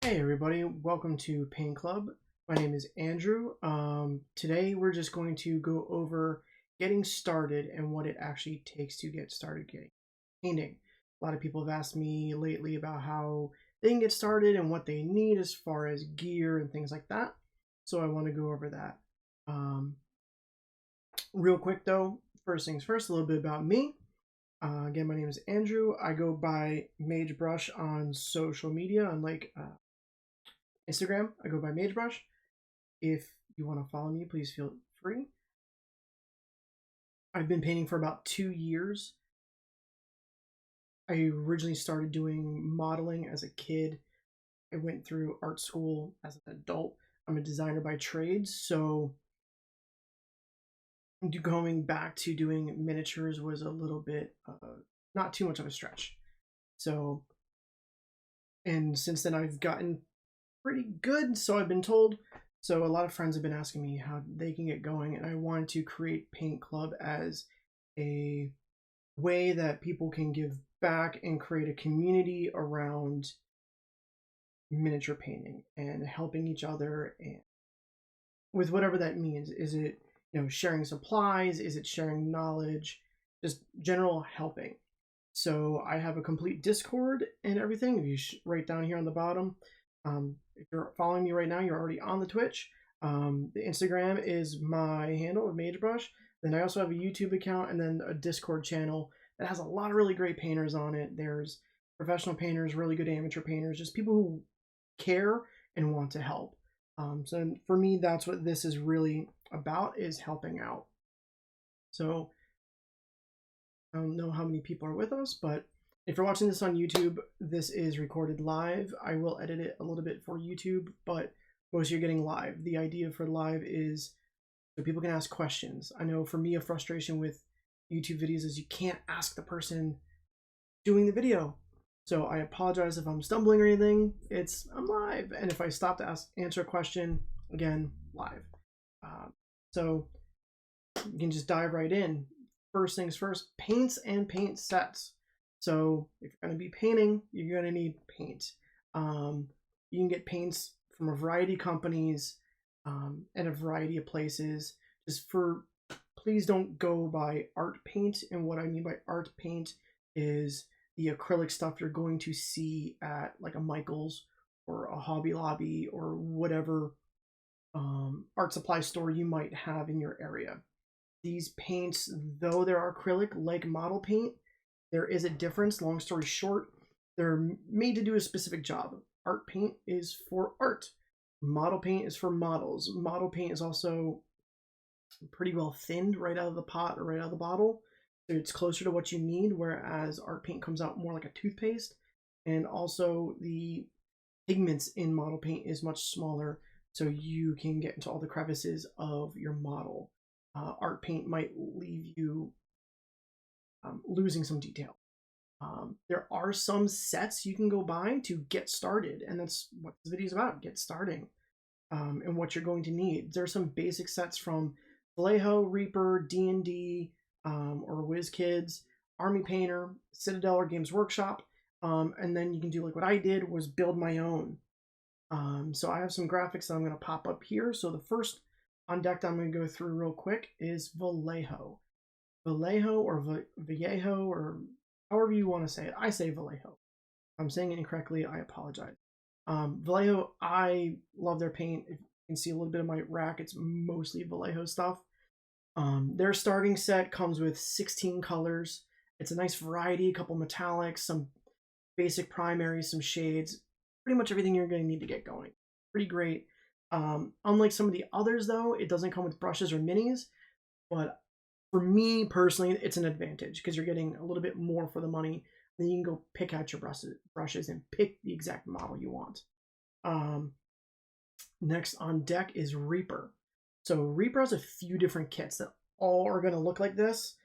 Hey everybody, welcome to Paint Club. My name is Andrew. Today we're just going to go over getting started and what it actually takes to get started getting painting. A lot of people have asked me lately about how they can get started and what they need as far as gear and things like that. So I want to go over that. Real quick though, first things first, a little bit about me. Again, my name is Andrew. I go by Magebrush on social media, unlike Instagram. I go by Magebrush. If you want to follow me, please feel free. I've been painting for about 2 years. I originally started doing modeling as a kid. I went through art school as an adult. I'm a designer by trade, so going back to doing miniatures was a little bit not too much of a stretch. So, and since then I've gotten pretty good, so I've been told. So a lot of friends have been asking me how they can get going, and I wanted to create Paint Club as a way that people can give back and create a community around miniature painting and helping each other, and with whatever that means. Is it, sharing supplies? Is it sharing knowledge? Just general helping. So I have a complete Discord and everything. If you right down here on the bottom, if you're following me right now, you're already on the Twitch. The Instagram is my handle of Magebrush. Then I also have a YouTube account and then a Discord channel that has a lot of really great painters on it. There's professional painters, really good amateur painters, just people who care and want to help. So for me, that's what this is really about, is helping out. So I don't know how many people are with us, but if you're watching this on YouTube, this is recorded live. I will edit it a little bit for YouTube, but most you're getting live. The idea for live is so people can ask questions. I know for me, a frustration with YouTube videos is you can't ask the person doing the video. So I apologize if I'm stumbling or anything. I'm live, and if I stop to answer a question, again, live. So you can just dive right in. First things first, paints and paint sets. So if you're going to be painting, you're going to need paint. You can get paints from a variety of companies and a variety of places. Please don't go by art paint. And what I mean by art paint is the acrylic stuff you're going to see at like a Michael's or a Hobby Lobby or whatever art supply store you might have in your area. These paints, though they're acrylic like model paint, there is a difference. Long story short, they're made to do a specific job. Art paint is for art. Model paint is for models. Model paint is also pretty well thinned right out of the pot or right out of the bottle. So it's closer to what you need, whereas art paint comes out more like a toothpaste. And also the pigments in model paint is much smaller, so you can get into all the crevices of your model. Art paint might leave you losing some detail. There are some sets you can go buy to get started, and that's what this video is about, get starting, and what you're going to need. There are some basic sets from Vallejo, Reaper, D&D, or WizKids, Army Painter, Citadel, or Games Workshop, and then you can do like what I did, was build my own. So I have some graphics that I'm going to pop up here. So the first on deck that I'm going to go through real quick is Vallejo. Vallejo or Vallejo, or however you want to say it. I say Vallejo. If I'm saying it incorrectly, I apologize. Vallejo, I love their paint. If you can see a little bit of my rack, it's mostly Vallejo stuff. Their starting set comes with 16 colors. It's a nice variety, a couple metallics, some basic primaries, some shades, pretty much everything you're going to need to get going. Pretty great. Unlike some of the others, though, it doesn't come with brushes or minis, but for me personally, it's an advantage because you're getting a little bit more for the money. Then you can go pick out your brushes and pick the exact model you want. Next on deck is Reaper. So Reaper has a few different kits that all are going to look like this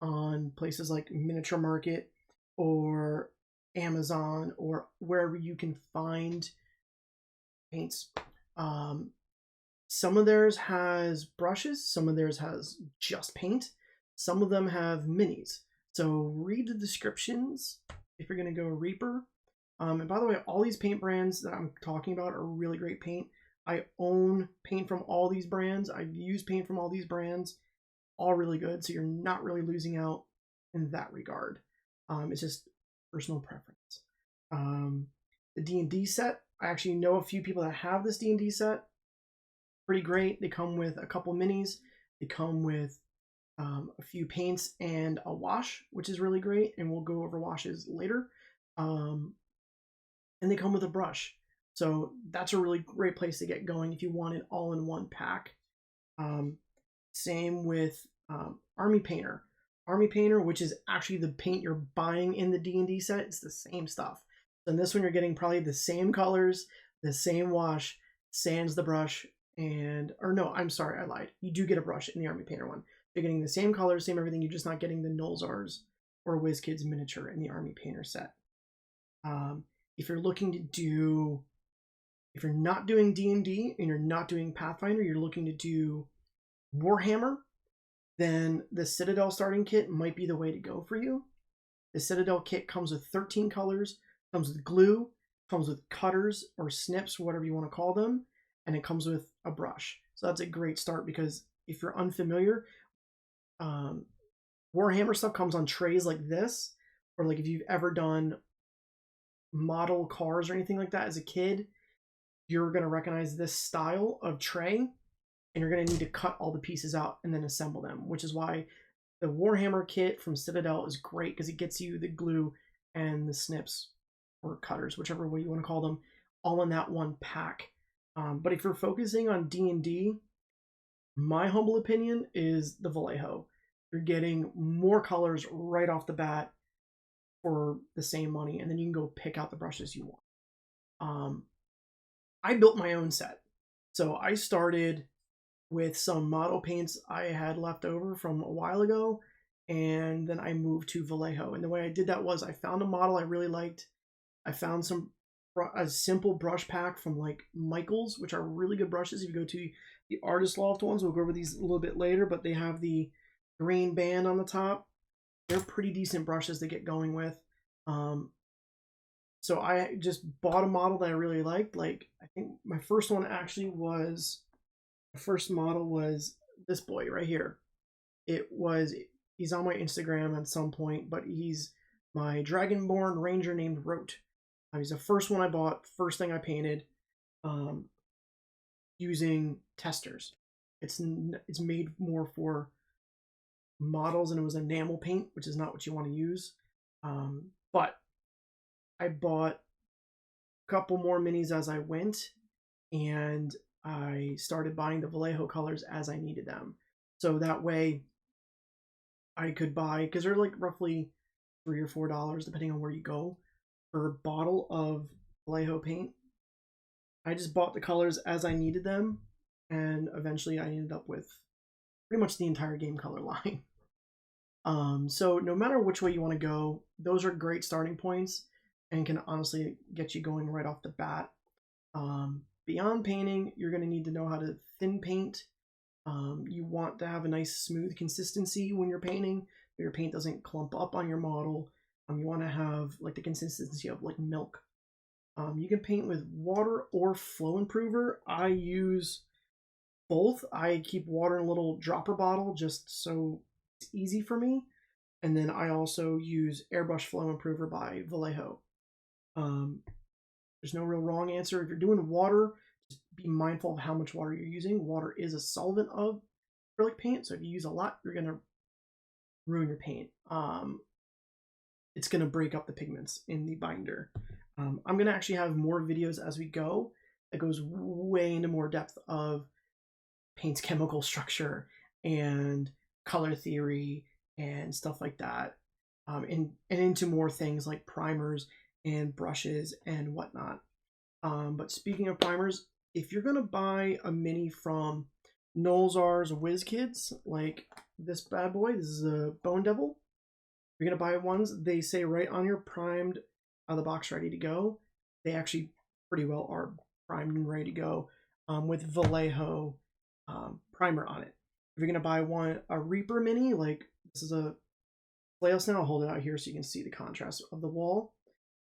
on places like Miniature Market or Amazon or wherever you can find paints. Some of theirs has brushes, some of theirs has just paint, some of them have minis. So read the descriptions if you're going to go Reaper. And by the way, all these paint brands that I'm talking about are really great paint. I own paint from all these brands. I've used paint from all these brands, all really good. So you're not really losing out in that regard. It's just personal preference. The D&D set, I actually know a few people that have this D&D set. Pretty great. They come with a couple minis. They come with a few paints and a wash, which is really great. And we'll go over washes later. And they come with a brush. So that's a really great place to get going if you want it all in one pack. Same with Army Painter. Army Painter, which is actually the paint you're buying in the D&D set, it's the same stuff. So in this one, you're getting probably the same colors, the same wash, sans the brush, or no, I'm sorry, I lied. You do get a brush in the Army Painter one. You're getting the same colors, same everything. You're just not getting the Nolzars or WizKids miniature in the Army Painter set. If you're looking to do, if you're not doing D&D and you're not doing Pathfinder, you're looking to do Warhammer, then the Citadel starting kit might be the way to go for you. The Citadel kit comes with 13 colors, comes with glue, comes with cutters or snips, whatever you want to call them, and it comes with a brush. So that's a great start, because if you're unfamiliar, Warhammer stuff comes on trays like this, or like if you've ever done model cars or anything like that as a kid, you're going to recognize this style of tray, and you're going to need to cut all the pieces out and then assemble them, which is why the Warhammer kit from Citadel is great, because it gets you the glue and the snips or cutters, whichever way you want to call them, all in that one pack. But if you're focusing on D&D, my humble opinion is the Vallejo. You're getting more colors right off the bat for the same money, and then you can go pick out the brushes you want. I built my own set. So I started with some model paints I had left over from a while ago, and then I moved to Vallejo. And the way I did that was I found a model I really liked. I found a simple brush pack from like Michaels, which are really good brushes. If you go to the Artist Loft ones, we'll go over these a little bit later, but they have the green band on the top. They're pretty decent brushes to get going with. So I just bought a model that I really liked. Like, I think my first one actually was, the first model was this boy right here. He's on my Instagram at some point, but he's my Dragonborn Ranger named Rote. He's the first one I bought, first thing I painted, using testers. It's made more for models, and it was enamel paint, which is not what you want to use. But I bought a couple more minis as I went, and I started buying the Vallejo colors as I needed them. So that way I could buy, because they're like roughly $3 or $4 depending on where you go for a bottle of Vallejo paint. I just bought the colors as I needed them, and eventually I ended up with pretty much the entire game color line. So no matter which way you want to go, those are great starting points and can honestly get you going right off the bat. Beyond painting, you're going to need to know how to thin paint. You want to have a nice smooth consistency when you're painting, so your paint doesn't clump up on your model. You want to have like the consistency of like milk. You can paint with water or flow improver. I use both. I keep water in a little dropper bottle just so it's easy for me. And then I also use Airbrush Flow Improver by Vallejo. There's no real wrong answer. If you're doing water, just be mindful of how much water you're using. Water is a solvent of acrylic paint, so if you use a lot, you're going to ruin your paint. It's going to break up the pigments in the binder. I'm going to actually have more videos as we go that goes way into more depth of paint's chemical structure and color theory and stuff like that, and into more things like primers and brushes and whatnot. But speaking of primers, if you're going to buy a mini from Nolzars or WizKids, like this bad boy, this is a Bone Devil, you're going to buy ones, they say right on your primed, out of the box, ready to go. They actually pretty well are primed and ready to go, with Vallejo primer on it. If you're going to buy a Reaper mini, like this is a flail snail, I'll hold it out here so you can see the contrast of the wall.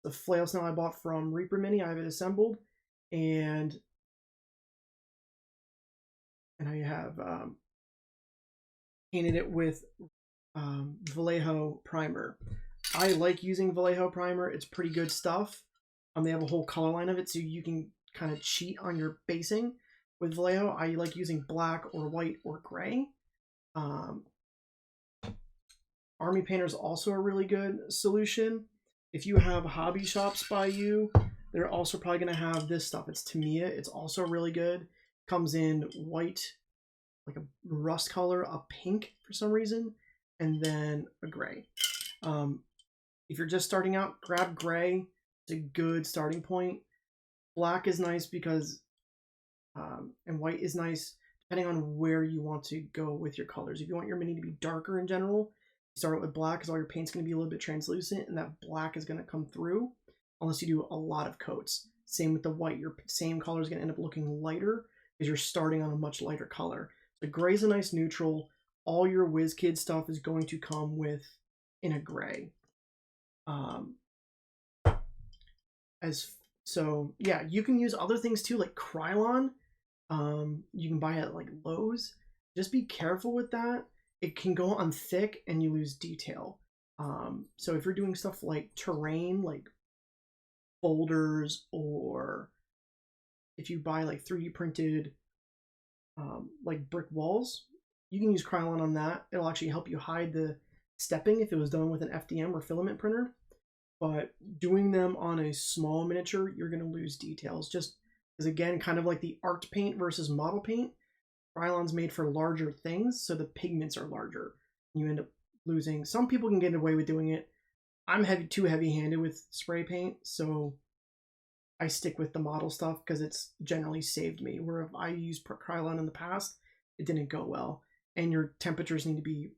The flail snail I bought from Reaper Mini, I have it assembled, and I have painted it with Vallejo primer. I like using Vallejo primer. It's pretty good stuff. They have a whole color line of it, so you can kind of cheat on your basing with Vallejo. I like using black or white or gray. Army Painter is also a really good solution. If you have hobby shops by you, they're also probably going to have this stuff. It's Tamiya. It's also really good. Comes in white, like a rust color, a pink for some reason, and then a gray. If you're just starting out, grab gray. It's a good starting point. Black is nice because, and white is nice depending on where you want to go with your colors. If you want your mini to be darker in general, you start out with black because all your paint's going to be a little bit translucent, and that black is going to come through unless you do a lot of coats. Same with the white. Your same color is going to end up looking lighter because you're starting on a much lighter color. The gray is a nice neutral. All your WizKid stuff is going to come with in a gray. So yeah, you can use other things too, like Krylon. You can buy it at like Lowe's. Just be careful with that. It can go on thick and you lose detail. So if you're doing stuff like terrain, like boulders, or if you buy like 3D printed like brick walls, you can use Krylon on that. It'll actually help you hide the stepping if it was done with an FDM or filament printer. But doing them on a small miniature, you're going to lose details. Just because, again, kind of like the art paint versus model paint, Krylon's made for larger things, so the pigments are larger. You end up losing. Some people can get away with doing it. I'm too heavy-handed with spray paint, so I stick with the model stuff because it's generally saved me. Where if I used Krylon in the past, it didn't go well. And your temperatures need to be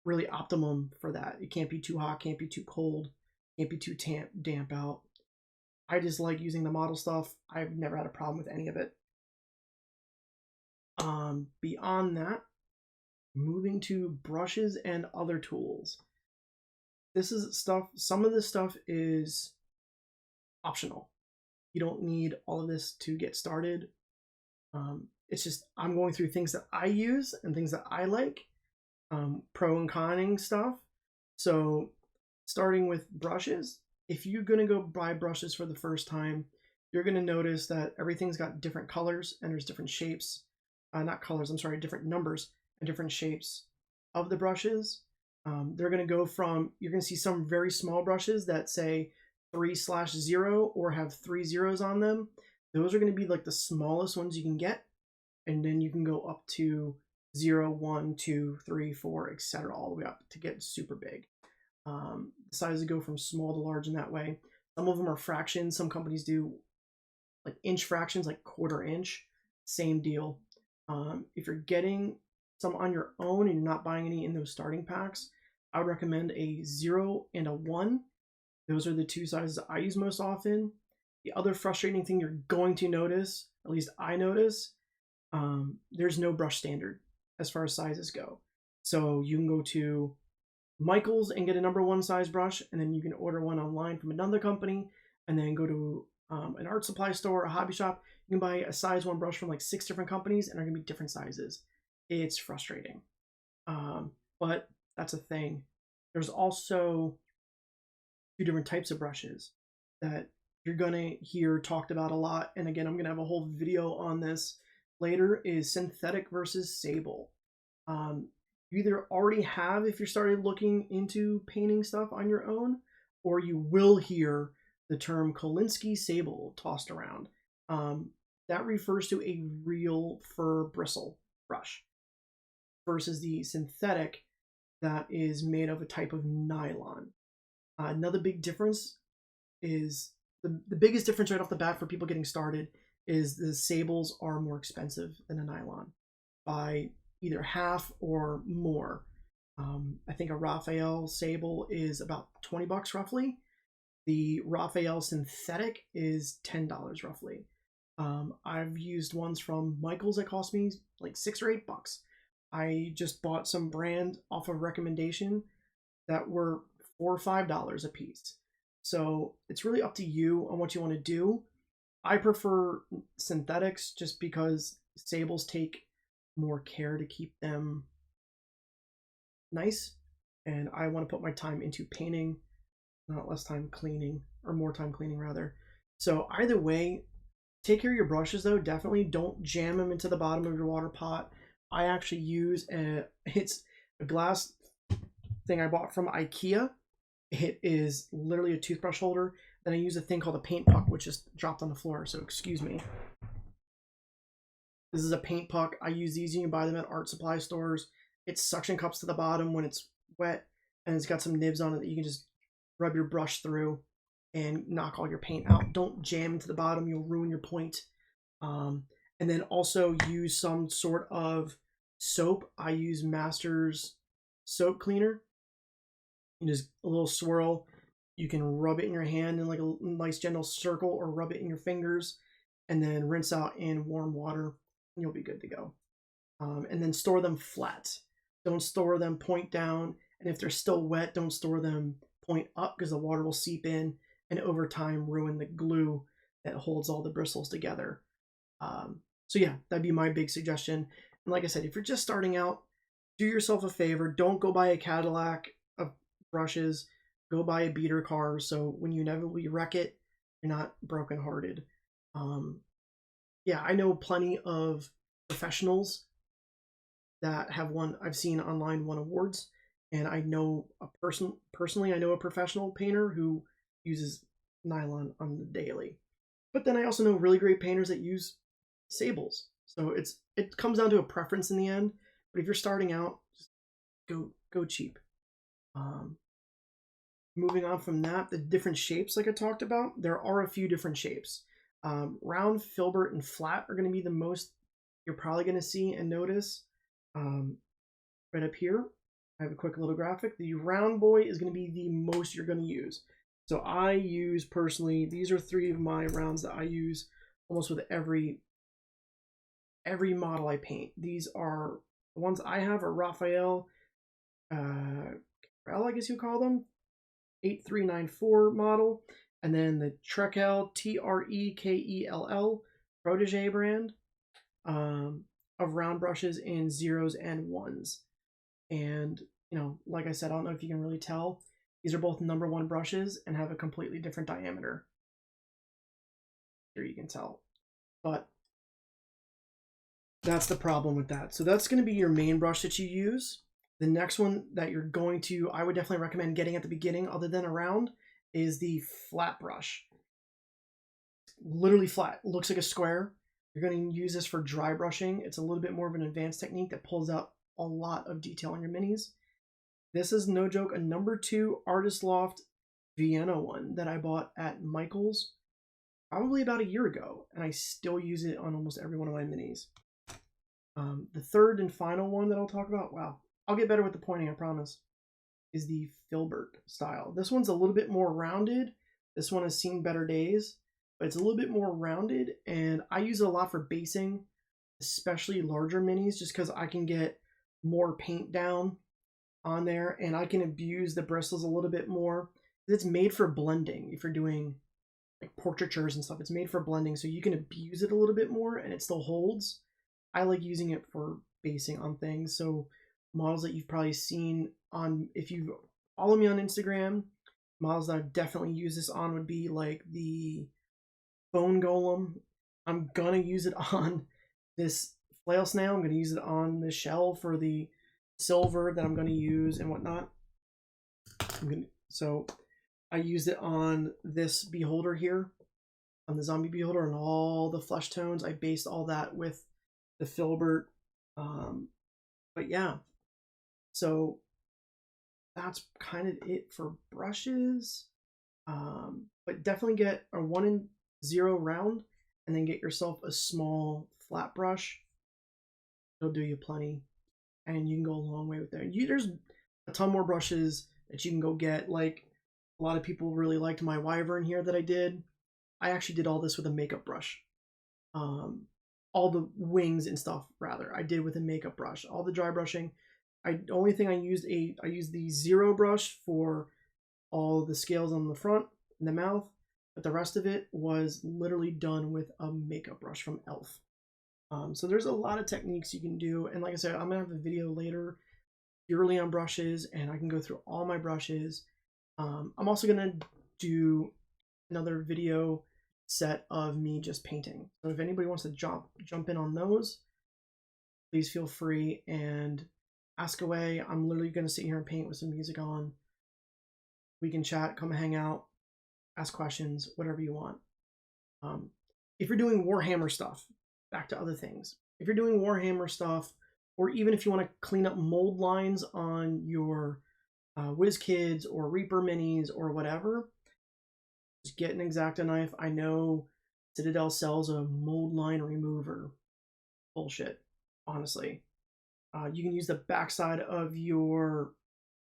really optimum for that. It can't be too hot, can't be too cold, can't be too damp out. I just like using the model stuff. I've never had a problem with any of it. Beyond that, moving to brushes and other tools. This is stuff, some of this stuff is optional. You don't need all of this to get started. It's just, I'm going through things that I use and things that I like, pro and conning stuff. So starting with brushes, if you're going to go buy brushes for the first time, you're going to notice that everything's got different colors and there's different shapes. Not colors, I'm sorry, different numbers and different shapes of the brushes. They're going to go from, you're going to see some very small brushes that say 3/0 or have 3 zeros on them. Those are going to be like the smallest ones you can get. And then you can go up to 0, 1, 2, 3, 4, etc., all the way up to get super big. The sizes go from small to large in that way. Some of them are fractions. Some companies do like inch fractions, like 1/4 inch. Same deal. If you're getting some on your own and you're not buying any in those starting packs, I would recommend a 0 and a 1. Those are the two sizes I use most often. The other frustrating thing you're going to notice, at least I notice, there's no brush standard as far as sizes go. So you can go to Michael's and get a number 1 size brush, and then you can order one online from another company, and then go to an art supply store, a hobby shop. You can buy a size 1 brush from like 6 different companies, and they're gonna be different sizes. It's frustrating, but that's a thing. There's also 2 different types of brushes that you're gonna hear talked about a lot, and again, I'm gonna have a whole video on this later, is synthetic versus sable. You either already have, if you're started looking into painting stuff on your own, or you will hear the term Kolinsky sable tossed around. That refers to a real fur bristle brush versus the synthetic that is made of a type of nylon. Another big difference is, the biggest difference right off the bat for people getting started is the sables are more expensive than a nylon by either half or more. I think a Raphael sable is about $20 roughly. The Raphael synthetic is $10 roughly. I've used ones from Michael's that cost me like $6 or $8. I just bought some brand off of recommendation that were $4 or $5 a piece. So it's really up to you on what you want to do. I prefer synthetics just because sables take more care to keep them nice, and I want to put my time into painting, not less time cleaning, or more time cleaning rather. So either way, take care of your brushes though. Definitely don't jam them into the bottom of your water pot. I actually use it's a glass thing I bought from IKEA. It is literally a toothbrush holder. Then I use a thing called a paint puck, which just dropped on the floor, so excuse me. This is a paint puck. I use these. You can buy them at art supply stores. It's suction cups to the bottom when it's wet, and it's got some nibs on it that you can just rub your brush through and knock all your paint out. Don't jam into the bottom. You'll ruin your point. And then also use some sort of soap. I use Masters soap cleaner. You just a little swirl. You can rub it in your hand in like a nice gentle circle, or rub it in your fingers, and then rinse out in warm water, and you'll be good to go. And then store them flat. Don't store them point down. And if they're still wet, don't store them point up, because the water will seep in and over time ruin the glue that holds all the bristles together. So yeah, that'd be my big suggestion. And like I said, if you're just starting out, do yourself a favor. Don't go buy a Cadillac of brushes. Go buy a beater car, so when you inevitably wreck it, you're not brokenhearted. Yeah, I know plenty of professionals that have won. I've seen online won awards, and I know a person personally. I know a professional painter who uses nylon on the daily. But then I also know really great painters that use sables. So it comes down to a preference in the end. But if you're starting out, just go cheap. Moving on from that, the different shapes like I talked about, there are a few different shapes. Round, filbert, and flat are going to be the most you're probably going to see and notice. Right up here, I have a quick little graphic. The round boy is going to be the most you're going to use. So I use personally, these are 3 of my rounds that I use almost with every model I paint. These are the ones I have are Raphael, I guess you call them, 8394 model, and then the Trekell, Trekell Protege brand of round brushes in 0s and 1s. And you know, like I said, I don't know if you can really tell, these are both #1 brushes and have a completely different diameter. Here you can tell, but that's the problem with that. So that's going to be your main brush that you use. The next one that you're going to, I would definitely recommend getting at the beginning, other than a round, is the flat brush. Literally flat, looks like a square. You're going to use this for dry brushing. It's a little bit more of an advanced technique that pulls out a lot of detail on your minis. This is no joke, a #2 Artist Loft Vienna one that I bought at Michael's probably about a year ago, and I still use it on almost every one of my minis. The third and final one that I'll talk about, wow, I'll get better with the pointing, I promise, is the filbert style. This one's a little bit more rounded. This one has seen better days, but it's a little bit more rounded, and I use it a lot for basing, especially larger minis, just because I can get more paint down on there, and I can abuse the bristles a little bit more. It's made for blending. If you're doing like portraitures and stuff, it's made for blending, so you can abuse it a little bit more and it still holds. I like using it for basing on things. So models that you've probably seen on, if you follow me on Instagram, models that I've definitely used this on would be like the Bone Golem. I'm gonna use it on this Flail Snail. I'm gonna use it on the shell for the silver that I'm gonna use and whatnot. So I used it on this beholder here, on the zombie beholder, and all the flesh tones. I based all that with the filbert. But yeah, so that's kind of it for brushes. But definitely get a 1 and 0 round, and then get yourself a small flat brush. It'll do you plenty, and you can go a long way with that. There's a ton more brushes that you can go get. Like, a lot of people really liked my wyvern here that I did. I actually did all this with a makeup brush. All the wings and stuff, rather, I did with a makeup brush. All the dry brushing, I used the 0 brush for all the scales on the front, in the mouth, but the rest of it was literally done with a makeup brush from e.l.f. So there's a lot of techniques you can do, and like I said, I'm gonna have a video later purely on brushes, and I can go through all my brushes. I'm also gonna do another video set of me just painting. So if anybody wants to jump in on those, please feel free and ask away. I'm literally gonna sit here and paint with some music on. We can chat, come hang out, ask questions, whatever you want. If you're doing Warhammer stuff, back to other things. If you're doing Warhammer stuff, or even if you want to clean up mold lines on your WizKids or Reaper minis or whatever, just get an X-Acto knife. I know Citadel sells a mold line remover. Bullshit, honestly. You can use the backside of your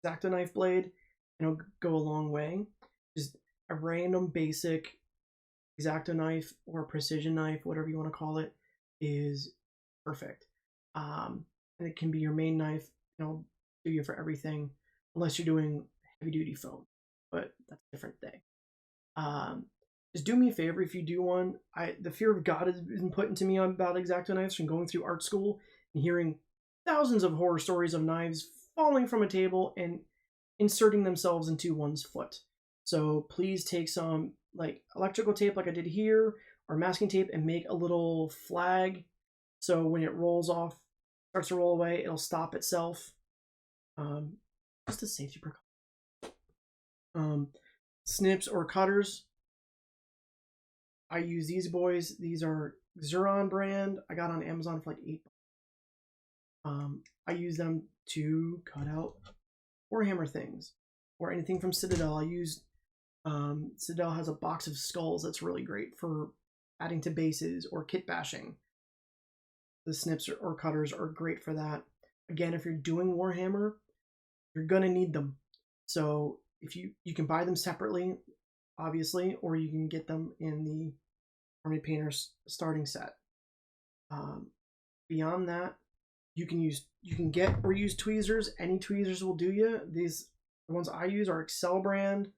X-Acto knife blade, and it'll go a long way. Just a random basic X-Acto knife or precision knife, whatever you want to call it, is perfect. And it can be your main knife. It'll do you for everything, unless you're doing heavy duty foam, but that's a different thing. Just do me a favor if you do one. The fear of God has been put into me about X-Acto knives from going through art school and hearing thousands of horror stories of knives falling from a table and inserting themselves into one's foot. So please take some like electrical tape like I did here, or masking tape, and make a little flag so when it rolls off, starts to roll away, it'll stop itself. Just a safety precaution. Snips or cutters, I use these boys. These are Xuron brand. I got on Amazon for like $8. I use them to cut out Warhammer things or anything from Citadel. I use Citadel has a box of skulls that's really great for adding to bases or kit bashing. The snips or cutters are great for that. Again, if you're doing Warhammer, you're gonna need them. So if you can buy them separately, obviously, or you can get them in the Army Painters starting set. Beyond that, you can get or use tweezers. Any tweezers will do you. The ones I use are Excel brand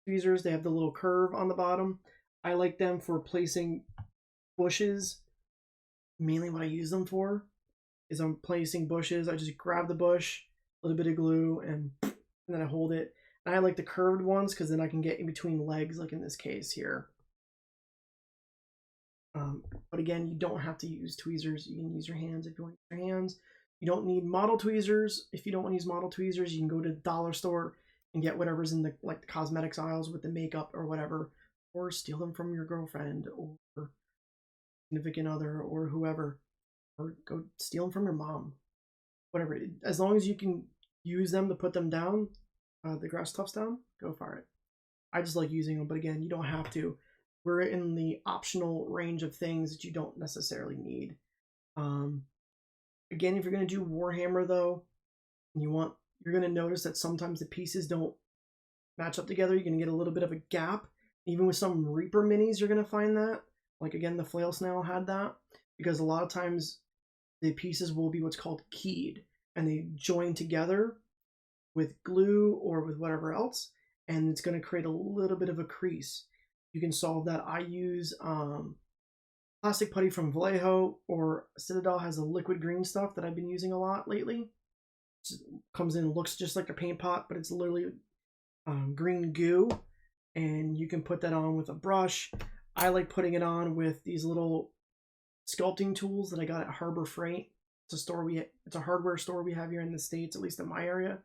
tweezers. They have the little curve on the bottom. I like them for placing bushes. Mainly what I use them for is I'm placing bushes. I just grab the bush, a little bit of glue, and then I hold it. And I like the curved ones because then I can get in between legs, like in this case here. But again, you don't have to use tweezers. You can use your hands if you want to use your hands. You don't need model tweezers. If you don't want to use model tweezers, you can go to the dollar store and get whatever's in the like the cosmetics aisles with the makeup or whatever, or steal them from your girlfriend or significant other or whoever, or go steal them from your mom. Whatever. As long as you can use them to put them down, the grass tufts down, go for it. I just like using them, but again, you don't have to. We're in the optional range of things that you don't necessarily need. Again, if you're going to do Warhammer though, and you're going to notice that sometimes the pieces don't match up together. You're going to get a little bit of a gap. Even with some Reaper minis, you're going to find that. Like again, the Flail Snail had that, because a lot of times the pieces will be what's called keyed, and they join together with glue or with whatever else, and it's going to create a little bit of a crease. You can solve that. I use plastic putty from Vallejo, or Citadel has a liquid green stuff that I've been using a lot lately. It comes in, looks just like a paint pot, but it's literally green goo, and you can put that on with a brush. I like putting it on with these little sculpting tools that I got at Harbor Freight. It's a hardware store we have here in the States, at least in my area.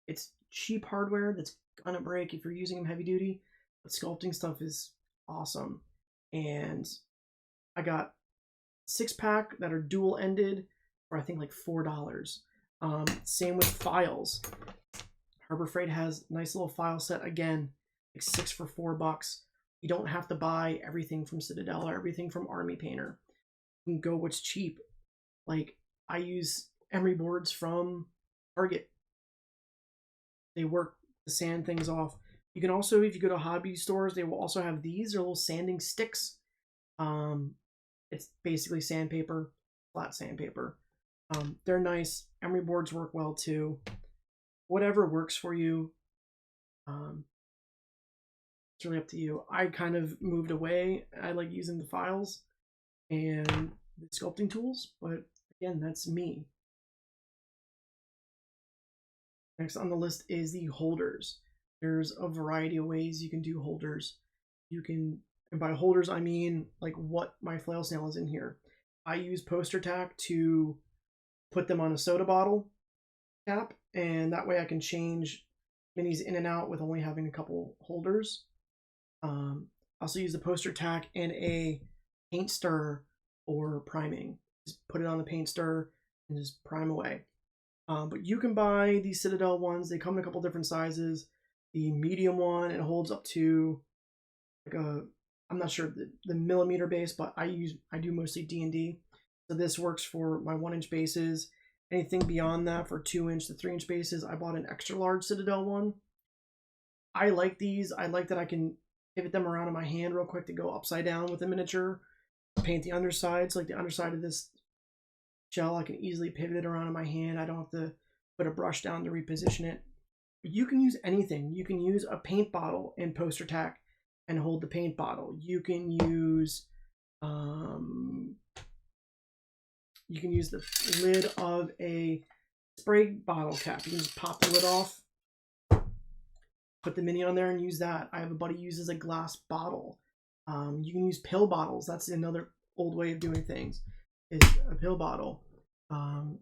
It's cheap hardware that's gonna break if you're using them heavy duty, but sculpting stuff is awesome. And I got 6-pack that are dual ended for I think like $4. Same with files. Harbor Freight has a nice little file set, again, like 6 for $4. You don't have to buy everything from Citadel or everything from Army Painter. You can go what's cheap. Like I use emery boards from Target. They work to sand things off. You can also, if you go to hobby stores, they will also have these. They're little sanding sticks. It's basically sandpaper, flat sandpaper. They're nice. Emery boards work well too. Whatever works for you. It's really up to you. I kind of moved away. I like using the files and the sculpting tools, but again, that's me. Next on the list is the holders. There's a variety of ways you can do holders. You can, and by holders, I mean like what my flail snail is in here. I use poster tack to put them on a soda bottle cap, and that way I can change minis in and out with only having a couple holders. I also use the poster tack and a paint stir or priming. Just put it on the paint stir and just prime away. But you can buy these Citadel ones. They come in a couple different sizes. The medium one, it holds up to like a, I'm not sure the millimeter base, but I do mostly D&D. So this works for my 1-inch bases. Anything beyond that for 2-inch to 3-inch bases, I bought an extra large Citadel one. I like these. I like that I can pivot them around in my hand real quick to go upside down with the miniature. Paint the underside. So like the underside of this shell, I can easily pivot it around in my hand. I don't have to put a brush down to reposition it. You can use anything. You can use a paint bottle in poster tack and hold the paint bottle. You can use the lid of a spray bottle cap. You can just pop the lid off, put the mini on there and use that. I have a buddy who uses a glass bottle. You can use pill bottles. That's another old way of doing things, is a pill bottle.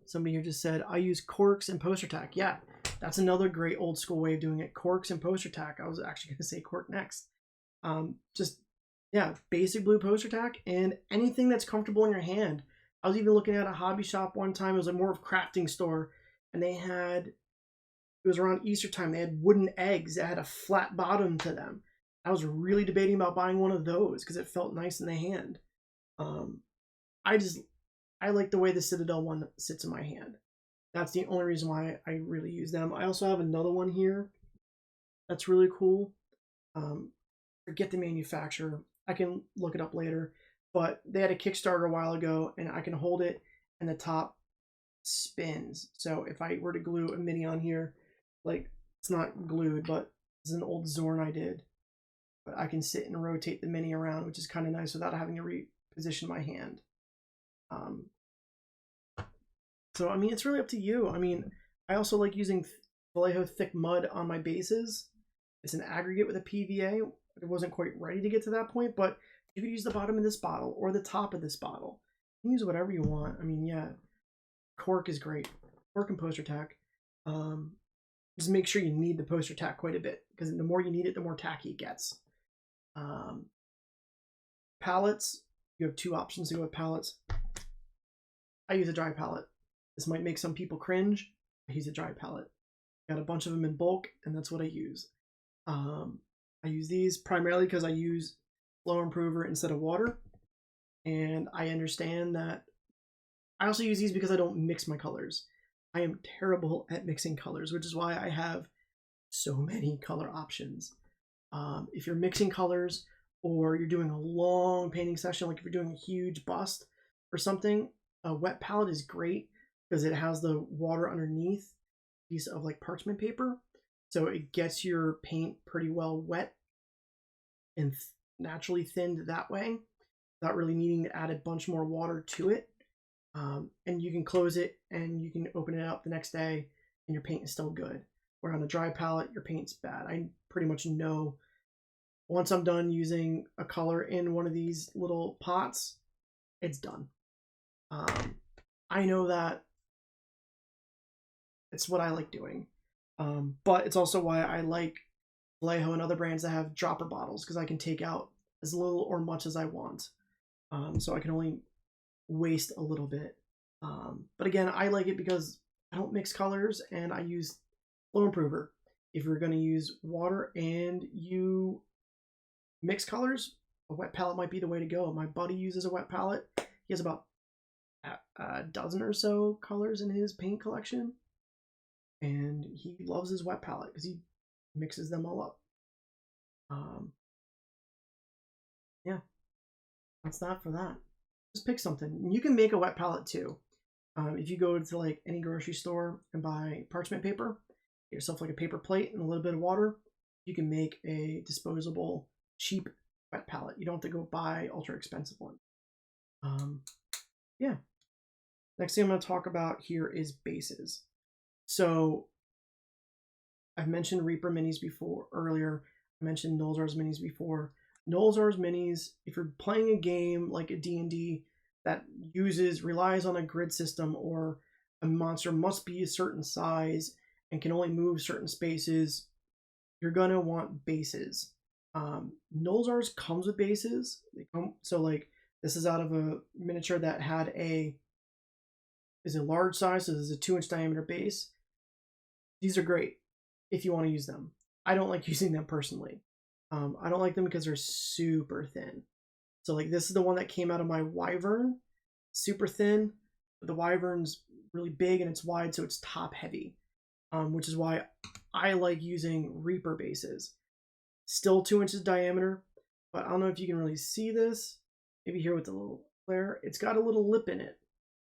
Somebody here just said, I use corks and poster tack. Yeah, that's another great old school way of doing it. Corks and poster tack. I was actually going to say cork next. Yeah, basic blue poster tack and anything that's comfortable in your hand. I was even looking at a hobby shop one time. It was a more of crafting store, and they had, it was around Easter time, they had wooden eggs that had a flat bottom to them. I was really debating about buying one of those because it felt nice in the hand. I like the way the Citadel one sits in my hand. That's the only reason why I really use them. I also have another one here that's really cool. Forget the manufacturer. I can look it up later. But they had a Kickstarter a while ago, and I can hold it, and the top spins. So if I were to glue a mini on here, like, it's not glued, but it's an old Zorn I did. But I can sit and rotate the mini around, which is kind of nice without having to reposition my hand. So, I mean, it's really up to you. I mean, I also like using Vallejo thick mud on my bases. It's an aggregate with a PVA. It wasn't quite ready to get to that point, but you could use the bottom of this bottle or the top of this bottle. You can use whatever you want. I mean, yeah, cork is great. Cork and poster tack. Just make sure you knead the poster tack quite a bit, because the more you knead it, the more tacky it gets. Palettes, you have two options to go with palettes. I use a dry palette. This might make some people cringe. I use a dry palette. Got a bunch of them in bulk, and that's what I use. I use these primarily because I use Flow Improver instead of water, and I understand that. I also use these because I don't mix my colors. I am terrible at mixing colors, which is why I have so many color options. If you're mixing colors or you're doing a long painting session, like if you're doing a huge bust or something, a wet palette is great because it has the water underneath a piece of like parchment paper, so it gets your paint pretty well wet and naturally thinned that way without really needing to add a bunch more water to it. And you can close it and you can open it up the next day and your paint is still good. Where on a dry palette, your paint's bad. I pretty much know once I'm done using a color in one of these little pots, it's done. I know that it's what I like doing. But it's also why I like Vallejo and other brands that have dropper bottles, because I can take out as little or much as I want. So I can only waste a little bit. But again, I like it because I don't mix colors and I use Flow Improver. If you're going to use water and you mix colors, a wet palette might be the way to go. My buddy uses a wet palette. He has about a dozen or so colors in his paint collection, and he loves his wet palette because he mixes them all up. Yeah, that's that for that. Just pick something. You can make a wet palette too. If you go to like any grocery store and buy parchment paper, get yourself like a paper plate and a little bit of water, you can make a disposable, cheap wet palette. You don't have to go buy ultra expensive one. Yeah. Next thing I'm going to talk about here is bases. So I've mentioned Reaper minis before earlier. I mentioned Nolzur's minis before. Nolzur's minis, if you're playing a game like a D&D that relies on a grid system, or a monster must be a certain size and can only move certain spaces, you're going to want bases. Nolzur's comes with bases. So like this is out of a miniature that had is a large size, so this is a 2-inch diameter base. These are great if you want to use them. I don't like using them personally. I don't like them because they're super thin. So like this is the one that came out of my Wyvern, super thin. But the Wyvern's really big and it's wide, so it's top heavy, which is why I like using Reaper bases. Still 2 inches diameter, but I don't know if you can really see this. Maybe here with the little flare, it's got a little lip in it.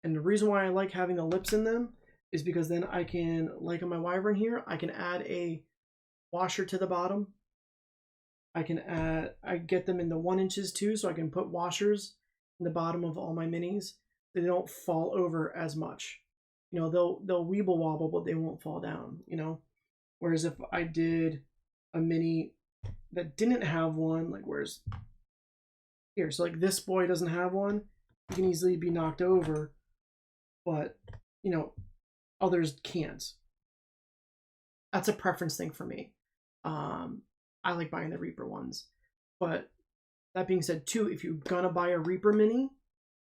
And the reason why I like having the lips in them is because then I can, like on my Wyvern here, I can add a washer to the bottom. I get them in the 1 inches too, so I can put washers in the bottom of all my minis. They don't fall over as much. You know, they'll weeble wobble, but they won't fall down, you know? Whereas if I did a mini that didn't have one, like where's here, so like this boy doesn't have one, you can easily be knocked over, but you know, others can't. That's a preference thing for me. I like buying the Reaper ones. But that being said too, if you're gonna buy a Reaper mini,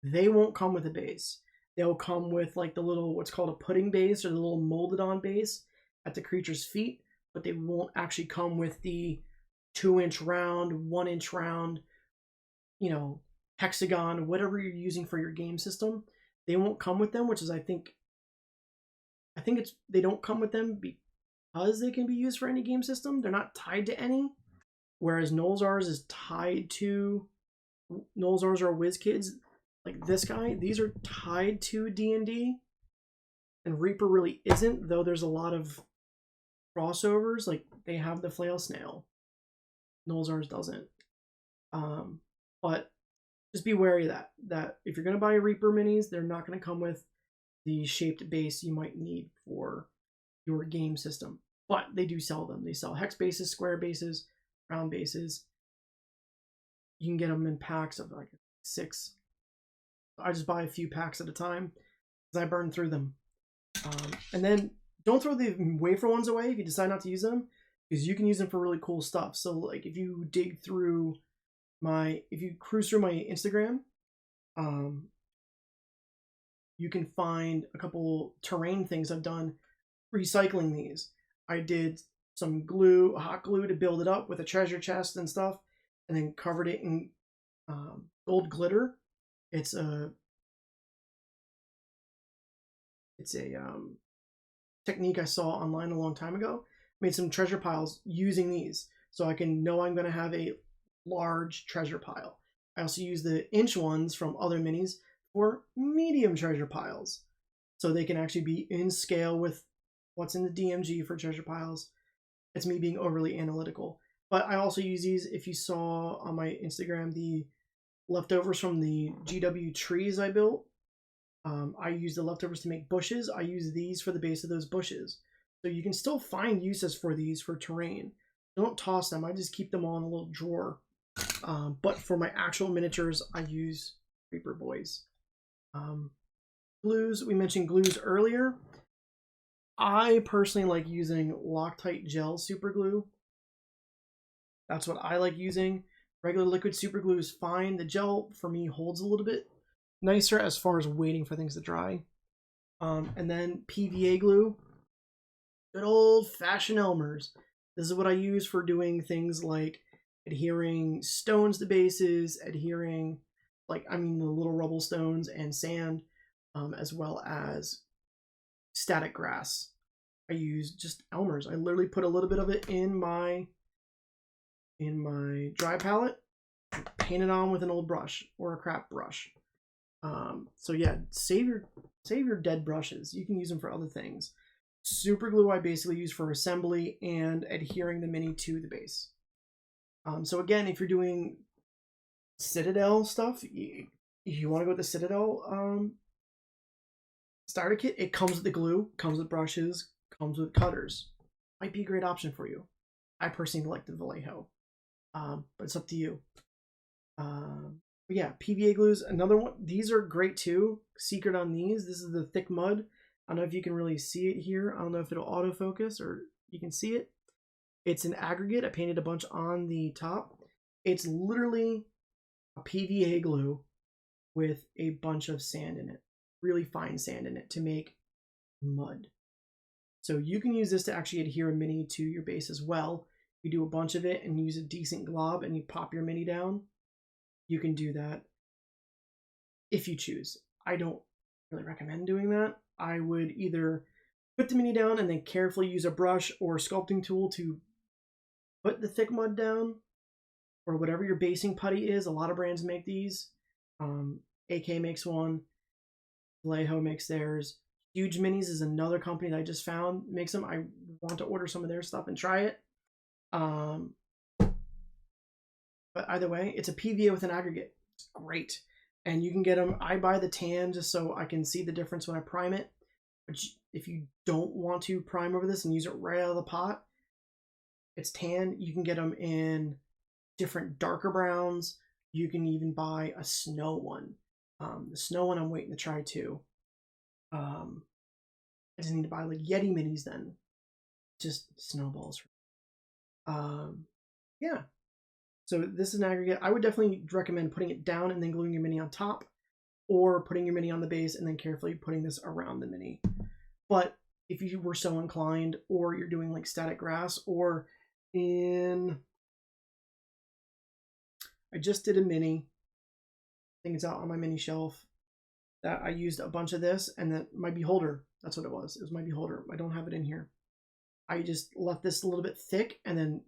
they won't come with a base. They'll come with like the little, what's called a pudding base, or the little molded on base at the creature's feet, but they won't actually come with the 2-inch round, 1-inch round, you know, hexagon, whatever you're using for your game system. They won't come with them, which is I think they don't come with them because they can be used for any game system. They're not tied to any. Whereas Nolzur's is tied to, Nolzur's are WizKids, like this guy. These are tied to D&D, and Reaper really isn't, though there's a lot of crossovers. Like they have the flail snail. Nolzur's doesn't. But just be wary of that if you're going to buy Reaper minis, they're not going to come with the shaped base you might need for your game system. But they do sell them. They sell hex bases, square bases, round bases. You can get them in packs of like 6. I just buy a few packs at a time because I burn through them. And then don't throw the wafer ones away if you decide not to use them, because you can use them for really cool stuff. So like if you cruise through my Instagram, you can find a couple terrain things I've done recycling these. I did some glue, hot glue, to build it up with a treasure chest and stuff, and then covered it in gold glitter. It's a technique I saw online a long time ago. Made some treasure piles using these, so I can know I'm going to have a large treasure pile. I also use the inch ones from other minis for medium treasure piles, so they can actually be in scale with what's in the DMG for treasure piles. It's me being overly analytical. But I also use these, if you saw on my Instagram, the leftovers from the GW trees I built. I use the leftovers to make bushes. I use these for the base of those bushes. So you can still find uses for these for terrain. Don't toss them. I just keep them all in a little drawer. But for my actual miniatures, I use Reaper boys. Glues, we mentioned glues earlier. I personally like using Loctite gel super glue. That's what I like using. Regular liquid super glue is fine. The gel for me holds a little bit nicer as far as waiting for things to dry. And then PVA glue. Good old fashioned Elmer's. This is what I use for doing things like adhering stones to bases, adhering the little rubble stones and sand, as well as static grass. I use just Elmer's. I literally put a little bit of it in my dry palette, paint it on with an old brush or a crap brush. So yeah, save your dead brushes. You can use them for other things. super glue I basically use for assembly and adhering the mini to the base. So again, if you're doing Citadel stuff, you want to go with the Citadel starter kit. It comes with the glue, comes with brushes, comes with cutters. Might be a great option for you. I personally like the Vallejo, but it's up to you. But yeah, PVA glues, another one. These are great too. Secret on these. This is the thick mud. I don't know if you can really see it here. I don't know if it'll autofocus or you can see it. It's an aggregate. I painted a bunch on the top. It's literally a PVA glue with a bunch of sand in it, really fine sand in it to make mud. So you can use this to actually adhere a mini to your base as well. You do a bunch of it and use a decent glob and you pop your mini down. You can do that if you choose. I don't really recommend doing that. I would either put the mini down and then carefully use a brush or sculpting tool to put the thick mud down, or whatever your basing putty is. A lot of brands make these. AK makes one. Vallejo makes theirs. Huge Minis is another company that I just found makes them. I want to order some of their stuff and try it. But either way, it's a PVA with an aggregate. It's great. And you can get them. I buy the tan just so I can see the difference when I prime it. But if you don't want to prime over this and use it right out of the pot, it's tan. You can get them in different darker browns. You can even buy a snow one. The snow one I'm waiting to try too. I just need to buy like Yeti minis then. Just snowballs. Yeah. So this is an aggregate. I would definitely recommend putting it down and then gluing your mini on top, or putting your mini on the base and then carefully putting this around the mini. But if you were so inclined, or you're doing like static grass, or I just did a mini. I think it's out on my mini shelf that I used a bunch of this, and that my beholder, that's what it was. It was my beholder. I don't have it in here. I just left this a little bit thick and then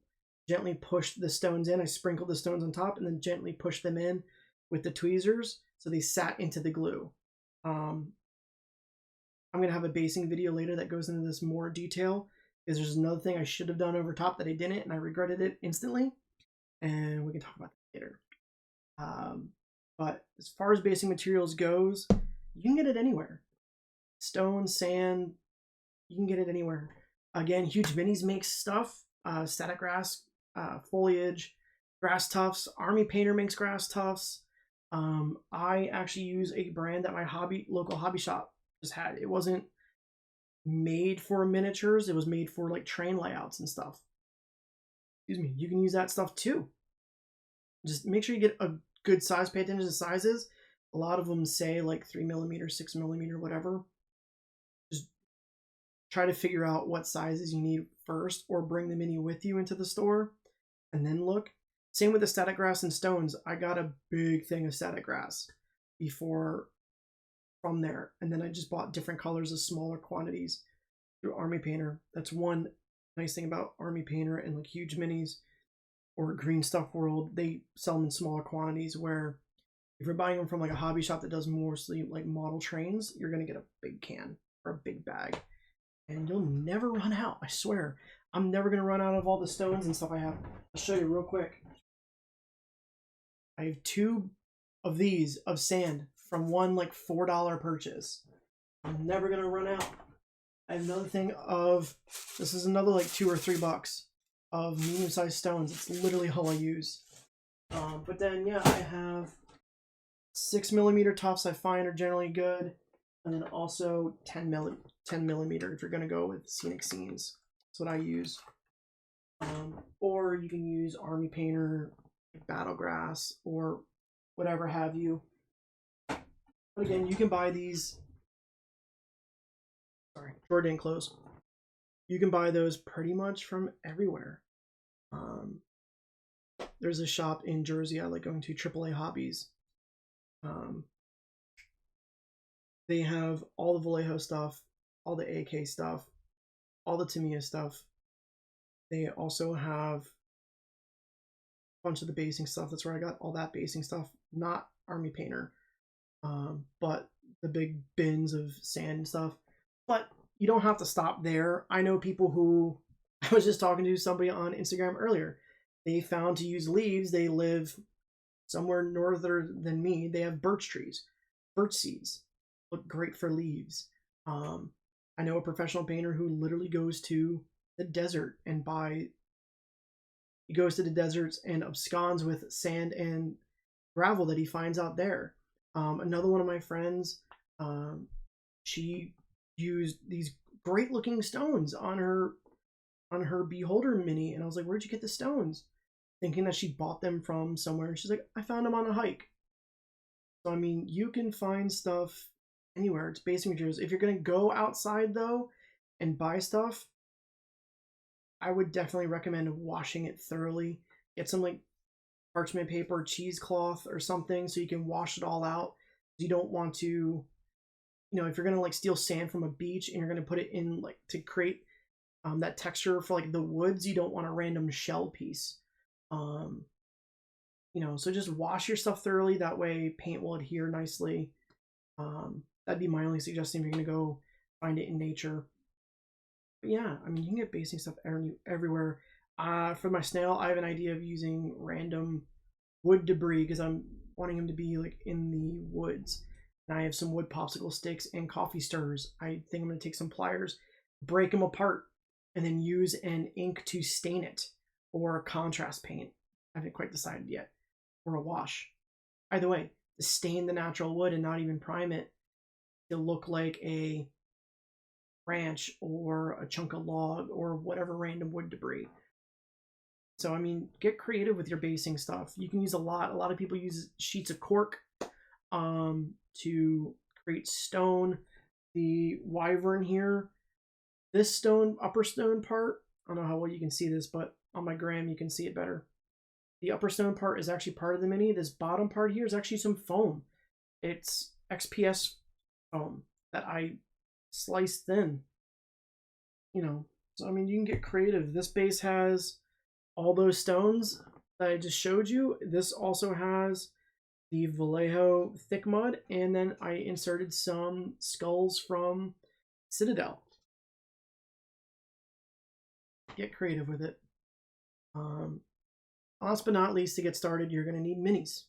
gently pushed the stones in. I sprinkled the stones on top and then gently pushed them in with the tweezers so they sat into the glue. I'm going to have a basing video later that goes into this more detail, because there's another thing I should have done over top that I didn't, and I regretted it instantly, and we can talk about that later. But as far as basing materials goes, you can get it anywhere. Stone, sand, you can get it anywhere. Again, Huge Minis makes stuff. Static grass, foliage, grass tufts. Army Painter makes grass tufts. I actually use a brand that my local hobby shop just had. It wasn't made for miniatures. It was made for like train layouts and stuff. Excuse me. You can use that stuff too. Just make sure you get a good size. Pay attention to sizes. A lot of them say like 3mm, 6mm, whatever. Just try to figure out what sizes you need first, or bring the mini with you into the store and then look. Same with the static grass and stones. I got a big thing of static grass from there, and then I just bought different colors of smaller quantities through Army Painter. That's one nice thing about Army Painter and like Huge Minis or Green Stuff World. They sell them in smaller quantities, where if you're buying them from like a hobby shop that does mostly like model trains, you're going to get a big can or a big bag, and you'll never run out. I swear. I'm never going to run out of all the stones and stuff I have. I'll show you real quick. I have 2 of these of sand from one like $4 purchase. I'm never going to run out. I have another thing of, this is another like $2 or $3 of medium-sized stones. It's literally all I use. But then, yeah, I have 6mm tufts I find are generally good. And then also 10mm if you're going to go with scenic scenes. That's what I use. Or you can use Army Painter, Battlegrass, or whatever have you. But again, you can buy these. Sorry, drawer didn't close. You can buy those pretty much from everywhere. There's a shop in Jersey I like going to, AAA Hobbies. They have all the Vallejo stuff, all the AK stuff, all the Tamiya stuff. They also have a bunch of the basing stuff. That's where I got all that basing stuff. Not Army Painter, but the big bins of sand and stuff. But you don't have to stop there. I know people who, I was just talking to somebody on Instagram earlier. They found to use leaves. They live somewhere northern than me. They have birch trees. Birch seeds look great for leaves. I know a professional painter who literally goes to the desert and he goes to the deserts and absconds with sand and gravel that he finds out there. Another one of my friends, she used these great looking stones on her Beholder mini, and I was like, "Where'd you get the stones?" Thinking that she bought them from somewhere. She's like, "I found them on a hike." So I mean, you can find stuff anywhere. It's basic materials. If you're gonna go outside though and buy stuff, I would definitely recommend washing it thoroughly. Get some like parchment paper, cheesecloth, or something so you can wash it all out. You don't want to, you know, if you're gonna like steal sand from a beach and you're gonna put it in like to create that texture for like the woods, you don't want a random shell piece. You know, so just wash your stuff thoroughly. That way, paint will adhere nicely. That'd be my only suggestion if you're gonna go find it in nature. But yeah, I mean, you can get basic stuff everywhere. For my snail, I have an idea of using random wood debris because I'm wanting him to be like in the woods. And I have some wood popsicle sticks and coffee stirrers. I think I'm gonna take some pliers, break them apart, and then use an ink to stain it, or a contrast paint. I haven't quite decided yet, or a wash. Either way, to stain the natural wood and not even prime it to look like a branch or a chunk of log or whatever random wood debris. So, I mean, get creative with your basing stuff. You can use a lot. A lot of people use sheets of cork to create stone. The wyvern here, this stone, upper stone part, I don't know how well you can see this, but on my gram you can see it better. The upper stone part is actually part of the mini. This bottom part here is actually some foam. It's XPS foam that I sliced thin. You know, so I mean, you can get creative. This base has all those stones that I just showed you. This also has the Vallejo thick mud, and then I inserted some skulls from Citadel. Get creative with it. Last but not least, to get started, you're going to need minis.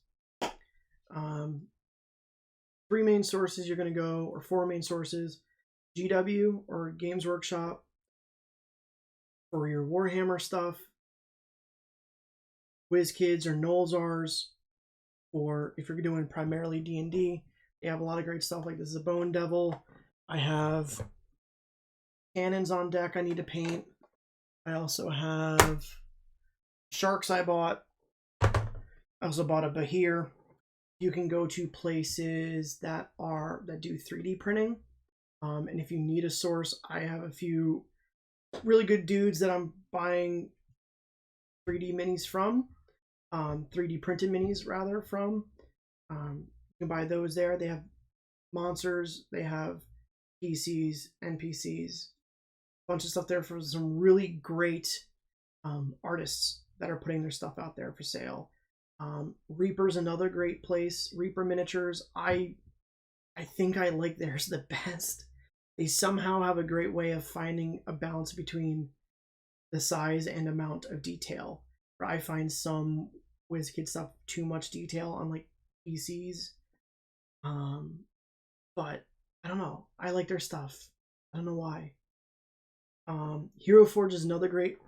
3 main sources you're going to go, or 4 main sources: GW or Games Workshop for your Warhammer stuff, WizKids or Nolzars for if you're doing primarily D&D. They have a lot of great stuff. Like this is a Bone Devil. I have cannons on deck I need to paint. I also have sharks I bought. I also bought a Bahir. You can go to places that do 3D printing. And if you need a source, I have a few really good dudes that I'm buying 3D minis from. 3D printed minis rather from. You can buy those there. They have monsters, they have PCs, NPCs, a bunch of stuff there for some really great artists that are putting their stuff out there for sale. Reaper's another great place. Reaper Miniatures, I think I like theirs the best. They somehow have a great way of finding a balance between the size and amount of detail. Where I find some WizKid stuff too much detail on like PCs. But I don't know. I like their stuff. I don't know why. Hero Forge is another great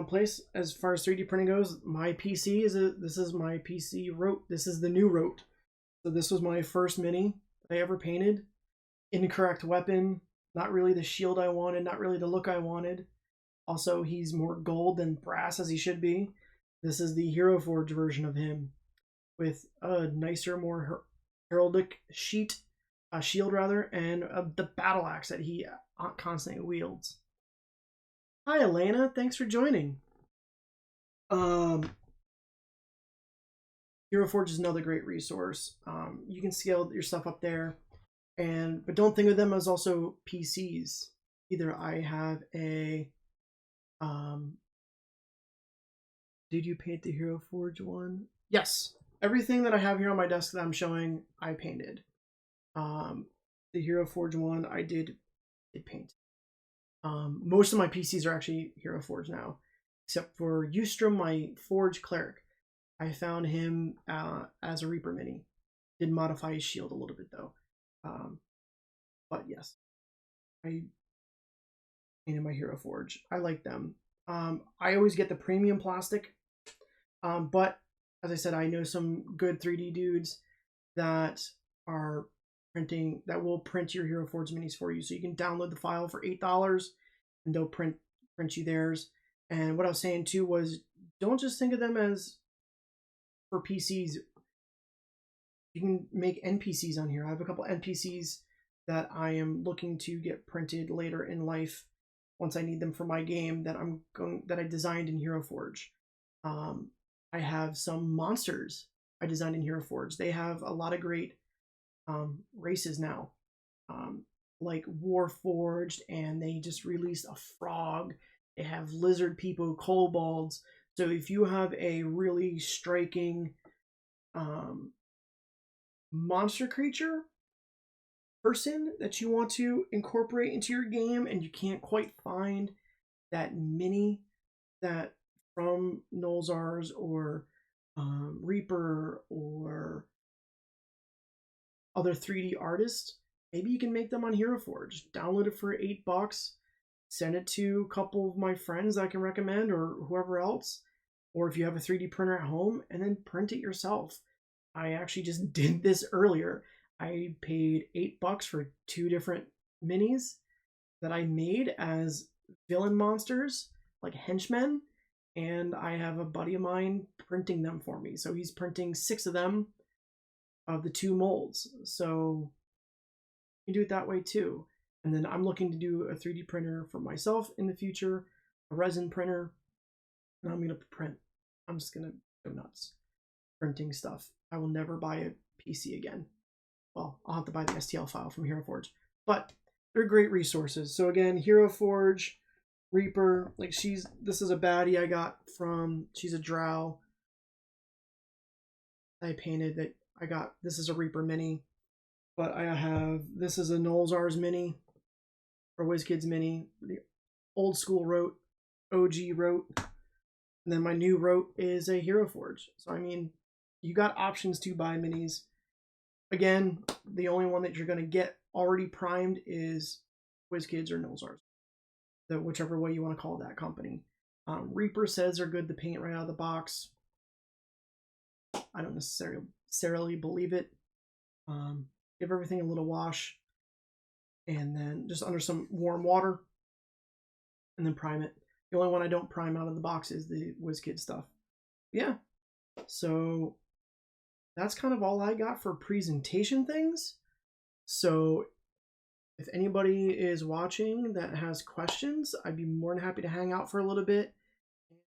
place as far as 3D printing goes. My PC this is my PC Rote. This is the new Rote. So this was my first mini that I ever painted. Incorrect weapon, not really the shield I wanted, not really the look I wanted. Also, he's more gold than brass as he should be. This is the Hero Forge version of him with a nicer, more heraldic shield rather, and the battle axe that he constantly wields. Hi, Elena. Thanks for joining. Hero Forge is another great resource. You can scale your stuff up there, but don't think of them as also PCs. Either I have a did you paint the Hero Forge one? Yes. Everything that I have here on my desk that I'm showing, I painted. The Hero Forge one, I did WizKid paint. Most of my PCs are actually Hero Forge now, except for Eustrom, my Forge Cleric. I found him as a Reaper Mini. Did modify his shield a little bit though. But yes, I painted my Hero Forge. I like them. I always get the premium plastic, but as I said, I know some good 3D dudes that are printing, that will print your Hero Forge minis for you. So you can download the file for $8 and they'll print you theirs. And what I was saying too was, don't just think of them as for PCs. You can make NPCs on here. I have a couple NPCs that I am looking to get printed later in life once I need them for my game that I designed in Hero Forge. I have some monsters I designed in Hero Forge. They have a lot of great races now, like Warforged, and they just released a frog. They have lizard people, kobolds. So if you have a really striking monster creature person that you want to incorporate into your game and you can't quite find that mini that from Nolzars or Reaper or other 3D artists, maybe you can make them on Hero Forge. Download it for $8, send it to a couple of my friends I can recommend or whoever else, or if you have a 3D printer at home, and then print it yourself. I actually just did this earlier. I paid $8 for 2 different minis that I made as villain monsters, like henchmen, and I have a buddy of mine printing them for me. So he's printing 6 of them of the 2 molds. So you can do it that way too. And then I'm looking to do a 3D printer for myself in the future, a resin printer, and I'm gonna print. I'm just gonna go nuts printing stuff. I will never buy a PC again. Well, I'll have to buy the STL file from Hero Forge, but they're great resources. So again, Hero Forge, Reaper, like this is a baddie I got from, she's a drow I painted that I got. This is a Reaper mini, but I have, this is a Nolzars mini, or WizKids mini, the old school rote, OG rote, and then my new rote is a Hero Forge. So I mean, you got options to buy minis. Again, the only one that you're going to get already primed is WizKids or Nolzars, whichever way you want to call that company. Reaper says they're good to paint right out of the box. I don't necessarily believe it. Give everything a little wash, and then just under some warm water, and then prime it. The only one I don't prime out of the box is the WizKids stuff. Yeah, so that's kind of all I got for presentation things. So if anybody is watching that has questions, I'd be more than happy to hang out for a little bit